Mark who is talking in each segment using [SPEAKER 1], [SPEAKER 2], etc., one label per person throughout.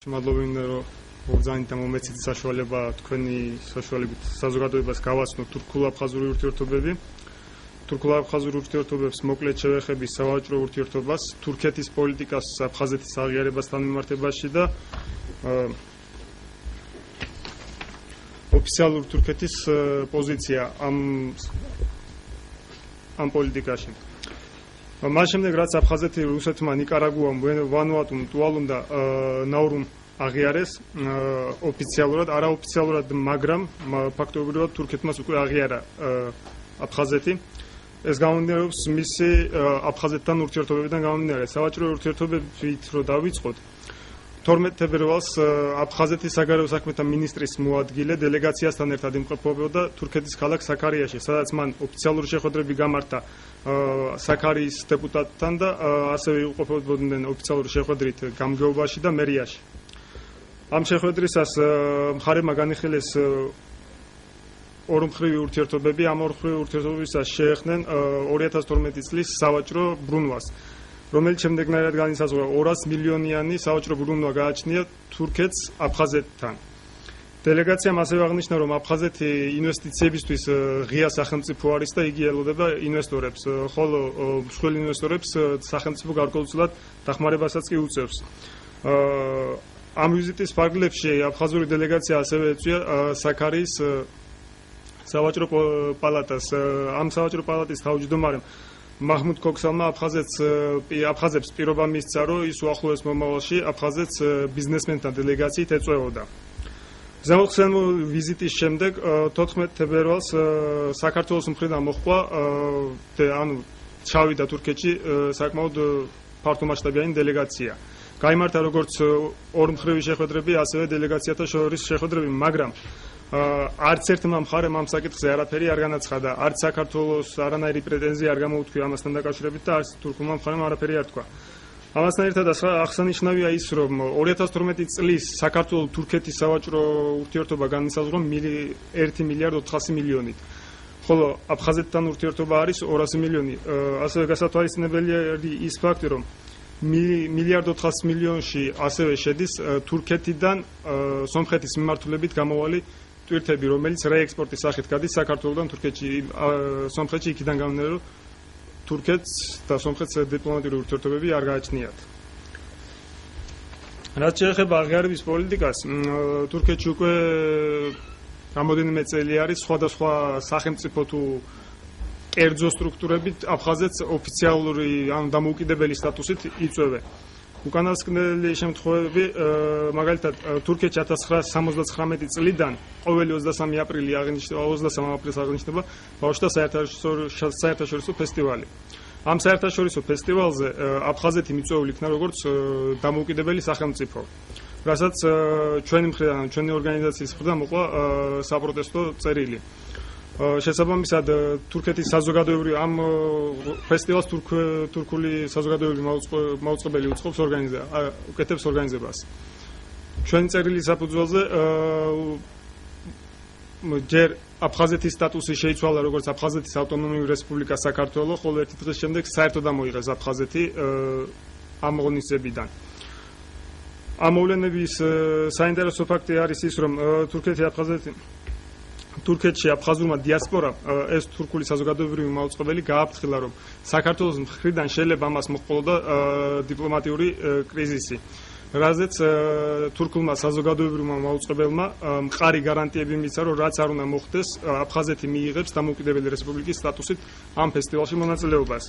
[SPEAKER 1] მადლობინდა რომ ბრძანით და მომეცით საშუალება თქვენი საშუალებით საზოგადოებას გავაცნოთ თურქულ-აფხაზური ურთიერთობები. თურქულ-აფხაზურ ურთიერთობებს მოკლედ შევეხების სავაჭრო ურთიერთობას, თურქეთის პოლიტიკას აფხაზეთის აღიარებასთან მიმართებაში და ოფიციალურ თურქეთის პოზიცია ამ პოლიტიკაში. მას შემდეგ რაც აფხაზეთი რუსეთმა, ნიკარაგუამ, ვანუატუმ, ტუვალუმ და ნაურუმ აღიარეს ოფიციალურად, არაოფიციალურად, მაგრამ ფაქტობრივად თურქეთმაც უკვე აღიარა აფხაზეთი. ეს გამომდინარეობს მისი აფხაზეთთან ურთიერთობებიდან გამომდინარე. სავაჭრო ურთიერთობებით რო დავიწყოთ, 12 თებერვალს აფხაზეთის საგარეო საქმეთა მინისტრის მოადგილე დელეგაციასთან ერთად იმყოფებოდა თურქეთის ქალაქ საქარიაში, სადაც მან ოფიციალური შეხვედრები გამართა საქარიის დეპუტატთან და ასევე იყოფებოდნენ ოფიციალური შეხვედრით გამგეობაში და მერიაში. ამ შეხვედრისას მხარემა განიხილეს ორმხრივი ურთიერთობები, ამ ორმხრივი ურთიერთობებისას შეეხნენ 2012 წლის სავაჭრო ბრუნვას, რომელიც შემდეგნაირად განისაზღვრა 200 მილიონიანი სავაჭრო ბრუნვა გააჩნია თურქეთს აფხაზეთთან. დელეგაციამ ასევე აღნიშნა, რომ აფხაზეთი ინვესტიციებისთვის ღია სახელმწიფო არის და იგი ელოდება ინვესტორებს, ხოლო მსხვილ ინვესტორებს სახელმწიფო გარკვეულწილად დახმარებასაც კი უწევს. ამ ვიზიტის ფარგლებში აფხაზური დელეგაცია ასევე ეწვია საქარიის სავაჭრო პალატას. ამ სავაჭრო პალატის თავმჯდომარემ მაჰმუდ ქოქსალმა აფხაზებს პირობა მისცა, რომ ის უახლოეს მომავალში აფხაზეთს ბიზნესმენთან დელეგაციით ეწვევოდა. ზემოხსენებულ ვიზიტის შემდეგ 14 თებერვალს საქართველოს მხრიდან მოჰყვა ჩავიდა თურქეთში საკმაოდ ფართომასშტაბიანი დელეგაცია. გაიმართა როგორც ორმხრივი შეხვედრები, ასევე დელეგაციათა შორის შეხვედრები, მაგრამ არც ერთმა მხარემ ამ საკითხზე არაფერი არ განაცხადა, არც საქართველოს არანაირი პრეტენზია არ გამოუთქვია ამასთან დაკავშირებით და არც თურქულმა მხარემ არაფერი არ თქვა. ამასთან ერთად აღსანიშნავია ის, რომ 2012 წლის საქართველო-თურქეთის სავაჭრო ურთიერთობა განისაზღვრა 1 მილიარდ 400 მილიონით, ხოლო აფხაზეთთან ურთიერთობა არის 200 მილიონი. ასევე გასათვალისწინებელია ის ფაქტი, რომ 1 მილიარდ 400 მილიონში ასევე შედის თურქეთიდან სომხეთის მიმართულებით გამოვალი ტვირთები, რომელიც რეექსპორტის სახით გადის საქართველოდან თურქეთში, სომხეთში, იქიდან გამომდინარე, რომ თურქეთს და სომხეთს დიპლომატიური ურთიერთობები არ გააჩნიათ. რაც შეეხება აღიარების პოლიტიკას, თურქეთში უკვე რამოდენიმე წელი არის სხვადასხვა სახელმწიფო თუ კერძო სტრუქტურებით აფხაზეთს ოფიციალური ან დამოუკიდებელი სტატუსით იწვევენ. უკანასკნელი შემთხვევები, მაგალითად, თურქეთში 1979 წლიდან ყოველი 23 აპრილს აღნიშნება ბავშვთა საერთაშორისო ფესტივალი. ამ საერთაშორისო ფესტივალზე აფხაზეთი მიწვეული იქნა როგორც დამოუკიდებელი სახელმწიფო, რასაც ჩვენი მხრიდან, ჩვენი ორგანიზაციის მხრიდან მოყვა საპროტესტო წერილი. შესაბამისად, თურქეთის საზოგადოებრივი ამ ფესტივალს თურქული საზოგადოებრივი მაუწყებელი უკეთებს ორგანიზებას. ჩვენი წერილის საფუძველზე ჯერ აფხაზეთის სტატუსი შეიცვალა როგორც აფხაზეთის ავტონომიური რესპუბლიკა საქართველო, ხოლო ერთი დღის შემდეგ საერთოდ ამოიღეს აფხაზეთი ამ ღონისძიებიდან. ამ მოვლენების საინტერესო ფაქტი არის ის, რომ თურქეთში აფხაზურმა დიასპორამ ეს თურქული საზოგადოებრივი მაუწყებელი გააფრთხილა, რომ საქართველოს მხრიდან შეიძლება ამას მოჰყოლოდა დიპლომატიური კრიზისი, რაზეც თურქულმა საზოგადოებრივმა მაუწყებელმა მყარი გარანტიები მისცა, რომ რაც არ უნდა მოხდეს, აფხაზეთი მიიღებს დამოუკიდებელი რესპუბლიკის სტატუსით ამ ფესტივალში მონაწილეობას.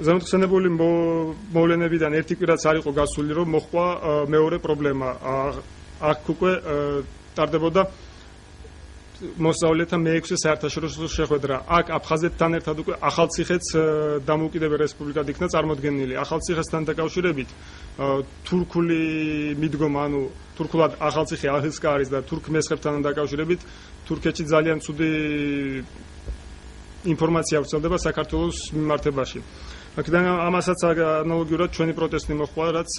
[SPEAKER 1] ზემოხსენებული მოვლენებიდან ერთი კვირაც არ იყო გასული, რომ მოჰყვა მეორე პრობლემა. აქ უკვე ტარდებოდა მოსწავლეთა მე-6 საერთაშორისო შეხვედრა. აქ აფხაზეთთან ერთად უკვე ახალციხეც დამოუკიდებელ რესპუბლიკად იქნა წარმოდგენილი. ახალციხესთან დაკავშირებით თურქული მიდგომა, ანუ თურქულად ახალციხე აღისკა არის და თურქ მესხებთან დაკავშირებით თურქეთში ძალიან ცუდი ინფორმაცია ვრცელდება საქართველოს მიმართებაში. აქედან ამასაც ანალოგიურად ჩვენი პროტესტი მოჰყვა, რაც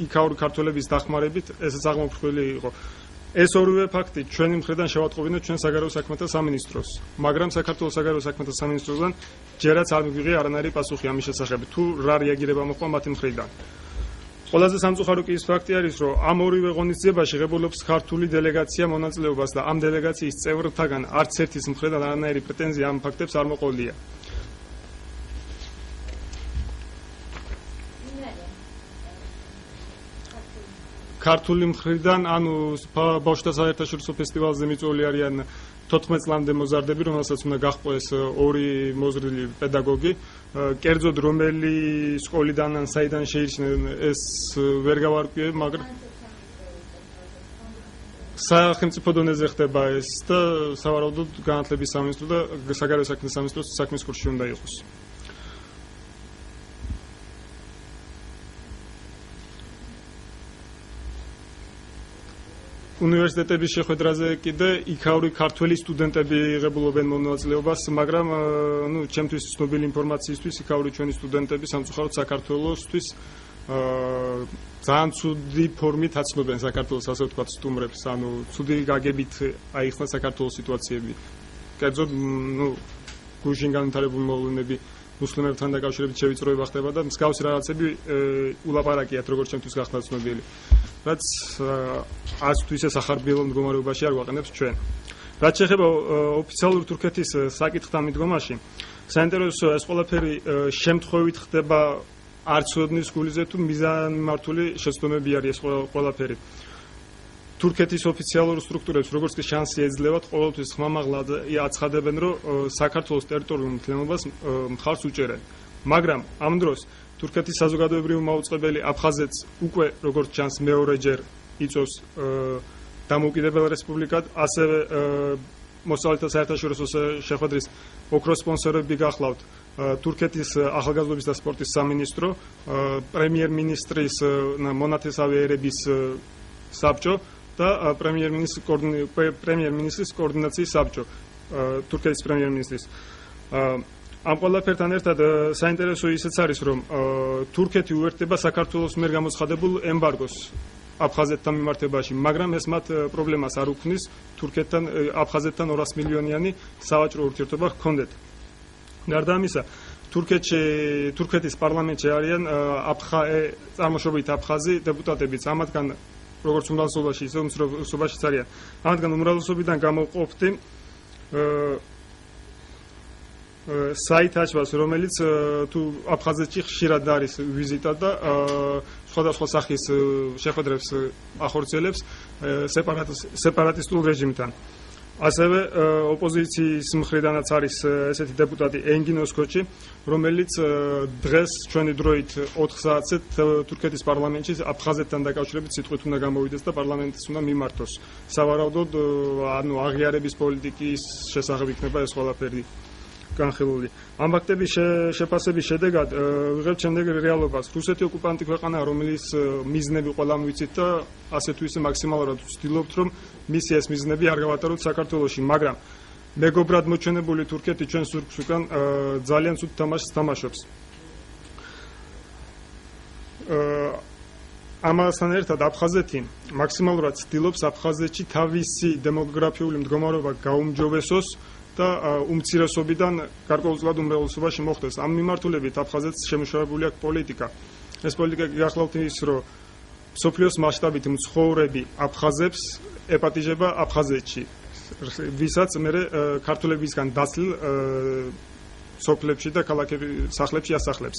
[SPEAKER 1] იქაური ქართველების დახმარებით ესეც აღმოფრქვილი იყო. ეს ორივე ფაქტი ჩვენი მხრიდან შევატყობინეთ ჩვენ საგარეო საქმეთა სამინისტროს, მაგრამ საქართველოს საგარეო საქმეთა სამინისტროსგან ჯერაც არ მიგვიღია არანაირი პასუხი ამის შესახებ, თუ რა რეაგირება მოხდა მათი მხრიდან. ყველაზე სამწუხარო კი ის ფაქტი არის, რომ ამ ორივე ღონისძიებაში ღებულობს ქართული დელეგაცია მონაწილეობას და ამ დელეგაციის წევრთაგან არც ერთის მხრიდან არანაირი პრეტენზია ამ ფაქტებს არ მოყოლია. ქართული მხრიდან, ანუ ბავშვთა საერთაშორისო ფესტივალზე მიწვეული არიან 14 წლამდე მოზარდები, რომელსაც უნდა გაჰყვეს ორი მოზრდილი პედაგოგი. კერძოდ რომელი სკოლიდან ან საიდან შეირჩნენ ეს ვერ გავარკვიე, მაგრამ სახელმწიფო დონეზე ხდება ეს და სავარაუდოდ განათლების სამინისტრო და საგარეო საქმეთა სამინისტროს საქმის კურსში უნდა იყოს. უნივერსიტეტების შეხვედრაზე კიდე იქაური ქართველი სტუდენტები იღებულობენ მონაწილეობას, მაგრამ ჩემთვის ცნობილი ინფორმაციისთვის იქაური ჩვენი სტუდენტები სამწუხაროდ საქართველოსთვის ძალიან ცუდი ფორმით აცნობენ საქართველოს, ასე ვთქვათ, სტუმრებს, ანუ ცუდი გაგებით აიხსნა საქართველოს სიტუაციები. კერძოდ, გუშინ განვითარებული მოვლენები მუსლიმებთან დაკავშირებით შევიწროება ხდება და მსგავსი რაღაცები ულაპარაკიათ, როგორც ჩემთვის გახდა ცნობილი. რაც არც თუ ისე სახარბიელო მდგომარეობაში არ გვაყენებს ჩვენ. რაც შეეხება ოფიციალურ თურქეთის საკითხთან მიდგომაში, საინტერესოა ეს ყველაფერი შემთხვევით ხდება არც ოდნის გულზე თუ მიზანმიმართული შეცდომები არის ეს ყველაფერი. თურქეთის ოფიციალურ სტრუქტურებს როგორც კი შანსი ეძლევათ, ყოველთვის ხმამაღლად აცხადებენ, რომ საქართველოს ტერიტორიულ მთლიანობას მხარს უჭერენ. მაგრამ ამ დროს თურქეთის საზოგადოებრივი მაუწყებელი აფხაზეთს უკვე როგორც ჩანს მეორეჯერ იწვევს დამოუკიდებელ რესპუბლიკად, ასევე მოსწავლეთა საერთაშორისო შეხვედრის ოქროს სპონსორები გახლავთ თურქეთის ახალგაზრდობის და სპორტის სამინისტრო, პრემიერ-მინისტრის მონათესავე ერების საბჭო და პრემიერ-მინისტრის კოორდინაციის საბჭო, თურქეთის პრემიერ-მინისტრის. ამ ყველაფერთან ერთად საინტერესო ისიც არის, რომ თურქეთი უერთდება საქართველოს მიერ გამოცხადებულ ემბარგოს აფხაზეთთან მიმართებაში, მაგრამ ეს მათ პრობლემას არ უქმნის, აფხაზეთთან 200 მილიონიანი სავაჭრო ურთიერთობა ჰქონდეთ. გარდა ამისა, თურქეთის პარლამენტში არიან წარმოშობით აფხაზი დეპუტატებიც, ამათგან როგორც უმრავლესობაში, ისე უმცირესობაშიც არიან. ამათგან უმრავლესობიდან გამოვყოფდი საით აჩვას, რომელიც თუ აფხაზეთში ხშირად არის ვიზიტად და სხვადასხვა სახის შეხვედრებს ახორციელებს სეპარატისტულ რეჟიმთან. ასევე ოპოზიციის მხრიდანაც არის ესეთი დეპუტატი ენგინ ოსკოჩი, რომელიც დღეს ჩვენი დროით 4 საათზე თურქეთის პარლამენტში აფხაზეთთან დაკავშირებით სიტყვით უნდა გამოვიდეს და პარლამენტის უნდა მიმართოს. სავარაუდოდ, აღიარების პოლიტიკის შესახებ იქნება ეს ყველაფერი განხილული. ამ ფაქტების შეფასების შედეგად ვიღებთ შემდეგ რეალობას. რუსეთი ოკუპანტი ქვეყანაა, რომელიც მიზნები ყველამ ვიცით და ასე თუ ისე მაქსიმალურად ვცდილობთ, რომ მისი ეს მიზნები არ გავატაროთ საქართველოში, მაგრამ მეგობრად მოჩვენებული თურქეთი ჩვენ ზურგს უკან ძალიან ცუდ თამაშს თამაშობს. ამასთან ერთად აფხაზეთი მაქსიმალურად ცდილობს აფხაზეთში თავისი დემოგრაფიული მდგომარეობა გაუმჯობესოს და უმცირესობიდან გარკვეულწილად უმრავლესობაში მოხდეს. ამ მიმართულებით აფხაზეთს შემუშავებული აქვს პოლიტიკა. ეს პოლიტიკა გახლავთ ის, რომ სოფლიოს მასშტაბით მცხოვრები აფხაზებს ეპატიჟება აფხაზეთში, ვისაც მერე ქართველებისგან დაცლილ სოფლებში და სახლებში ასახლებს.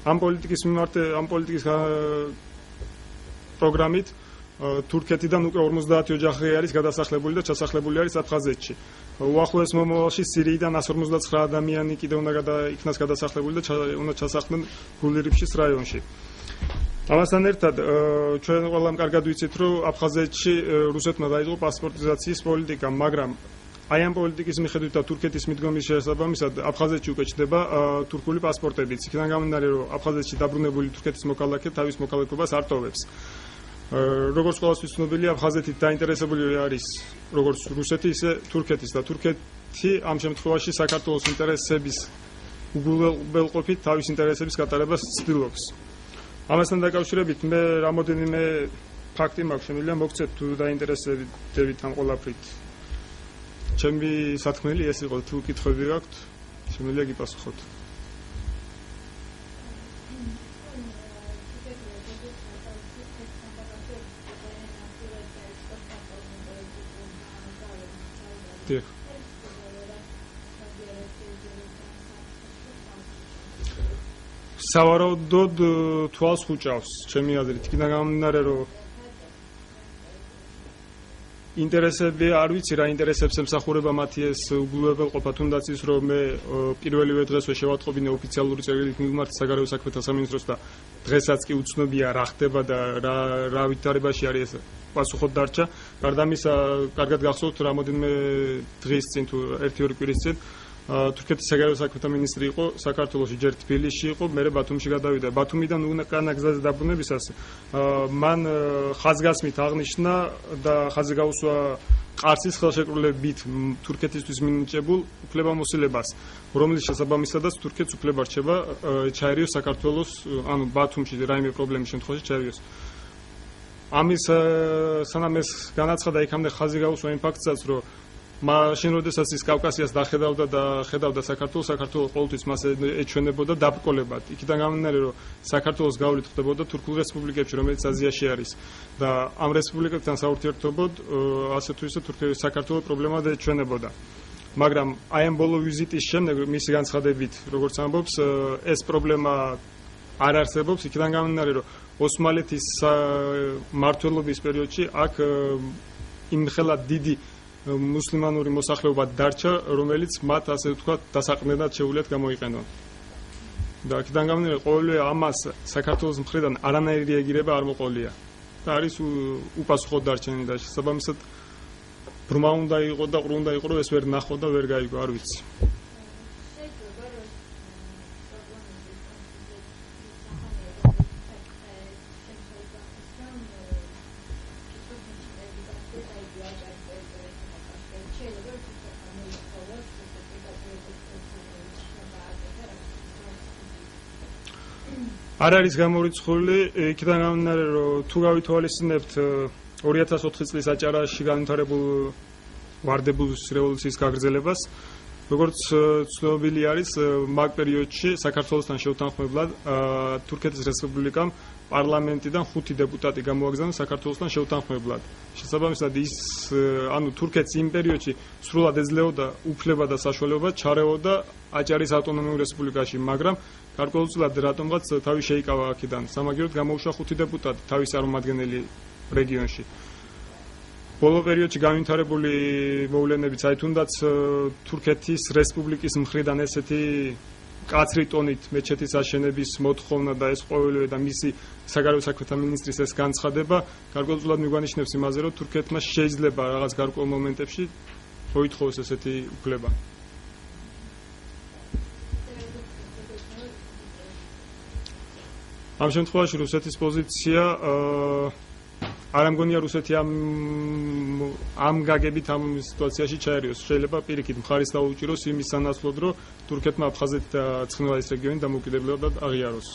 [SPEAKER 1] ამ პოლიტიკის პროგრამით თურქეთიდან უკვე 50 ოჯახი არის გადასახლებული და ჩასახლებული არის აფხაზეთში. უახლოეს მომავალში სირიიდან 159 ადამიანი კიდევ უნდა იქნას გადასახლებული და უნდა ჩასახლდნენ გულირიფშის რაიონში. ამასთან ერთად ჩვენ ყველამ კარგად ვიცით, რომ აფხაზეთში რუსეთმა დაიწყო პასპორტიზაციის პოლიტიკა, მაგრამ აი ამ პოლიტიკის მიხედვით და თურქეთის მიდგომის შესაბამისად აფხაზეთში უკვე ჩნდება თურქული პასპორტებიც. იქიდან გამომდინარე, რომ აფხაზეთში დაბრუნებული თურქეთის მოქალაქე თავის მოქალაქეობას არ ტოვებს. როგორც ყველასთვის ცნობილია, აფხაზეთი დაინტერესებული არის როგორც რუსეთი, ისე თურქეთის და თურქეთი ამ შემთხვევაში საქართველოს ინტერესების უგულებელყოფით თავის ინტერესების გატარებას ცდილობს. ამასთან დაკავშირებით მე რამოდენიმე ფაქტი მაქვს, შემიძლია მოგცეთ თუ დაინტერესებით ამ ყველაფრით. ჩემი სათქმელი ეს იყო, თუ კითხვები გაქვთ, შემიძლია გიპასუხოთ. დიახ. სავარაუდოდ თვალს ხუჭავს ჩემი აზრით, იქიდან გამომდინარე რომ ინტერესები არ ვიცი რა ინტერესებს ემსახურება მათი ეს უგულებელყოფა, თუნდაც ის რომ მე პირველივე დღესვე შევატყობინე ოფიციალური წერილით მივმართ საგარეო საქმეთა სამინისტროს და დღესაც კი უცნობია რა ხდება და რა ვითარებაში არის ეს პასუხოდ დარჩა. გარდა ამისა, კარგად გახსოვთ რამოდენიმე დღის წინ თუ 1-2 კვირის წინ თურქეთის საგარეო საქმეთა მინისტრი იყო საქართველოში, ჯერ თბილისში იყო, მერე ბათუმში გადავიდა. ბათუმიდან უკანა გზაზე დაბრუნებისას მან ხაზგასმით აღნიშნა და ხაზი გაუსვა ყარსის ხელშეკრულებით თურქეთისთვის მინიჭებულ უფლებამოსილებას, რომლის შესაბამისადაც თურქეთს უფლება რჩება ჩაერიოს საქართველოს, ანუ ბათუმში რაიმე პრობლემის შემთხვევაში ჩაერიოს. ამის სანამ ეს განაცხადა, იქამდე ხაზი გაუსვა იმ ფაქტსაც, რომ მაშინ როდესაც ის კავკასიას დახედავდა და ხედავდა საქართველოს ყოველთვის მას ეჩვენებოდა დაბრკოლებად. იქიდან გამომდინარე, რომ საქართველოს გავლით ხდებოდა თურქულ რესპუბლიკებში, რომელიც აზიაში არის და ამ რესპუბლიკებთან საურთიერთობოდ ასე თუ ისე საქართველოს პრობლემა ეჩვენებოდა. მაგრამ აი ამ ბოლო ვიზიტის შემდეგ მისი განცხადებით, როგორც ამბობს, ეს პრობლემა არ არსებობს. იქიდან გამომდინარე, რომ ოსმალეთის მმართველობის პერიოდში აქ იმხელა დიდი მუსლიმანური მოსახლეობა დარჩა, რომელიც მათ ასე ვთქვათ დასაყრდენად შეუძლიათ გამოიყენონ. და აქედან გამომდინარე, ყოველივე ამას საქართველოს მხრიდან არანაირი რეაგირება არ მოყოლია. და არის უპასუხოდ დარჩენი და შესაბამისად ბრმა უნდა იყო და ყრუ უნდა იყო, რომ ეს ვერ ნახო და ვერ გაიგო, არ ვიცი. არ არის გამორიცხული, იქიდან გამომდინარე, რომ თუ გავითვალისწინებთ 2004 წლის აჭარაში განვითარებულ ვარდებულის რევოლუციის გაგრძელებას, როგორც ცნობილი არის, მაგ პერიოდში საქართველოსთან შეუთანხმებლად თურქეთის რესპუბლიკამ პარლამენტიდან 5 დეპუტატი გამოაგზავნა საქართველოსთან შეუთანხმებლად. შესაბამისად ის, ანუ თურქეთს იმ პერიოდში სრულად ეძლეოდა უფლება და საშუალება ჩარეოდა აჭარის ავტონომიურ რესპუბლიკაში, მაგრამ გარკვეულწილად რატომღაც თავი შეიკავა აქედან. სამაგიეროდ გამოუშვა 5 დეპუტატი თავის წარმომადგენელი რეგიონში. ბოლო პერიოდში განვითარებული მოვლენებიც, აი თუნდაც თურქეთის რესპუბლიკის მხრიდან ესეთი კაცრი ტონით მეჩეთის აშენების მოთხოვნა და ეს ყოველივე და მისი საგარეო საქმეთა მინისტრის ეს განცხადება გარკვეულწილად მიგვანიშნებს იმაზე, რომ თურქეთმა შეიძლება რაღაც გარკვეულ მომენტებში მოითხოვოს ესეთი უფლება. ამ შემთხვევაში რუსეთის პოზიცია არ ამგონია რუსეთი ამ გაგებით ამ სიტუაციაში ჩაერიოს. შეიძლება პირიქით მხარის დაუჭიროს იმის სანაცვლოდ, რომ თურქეთმა აფხაზეთ და ცხინვალის რეგიონი დამოუკიდებლად აღიაროს.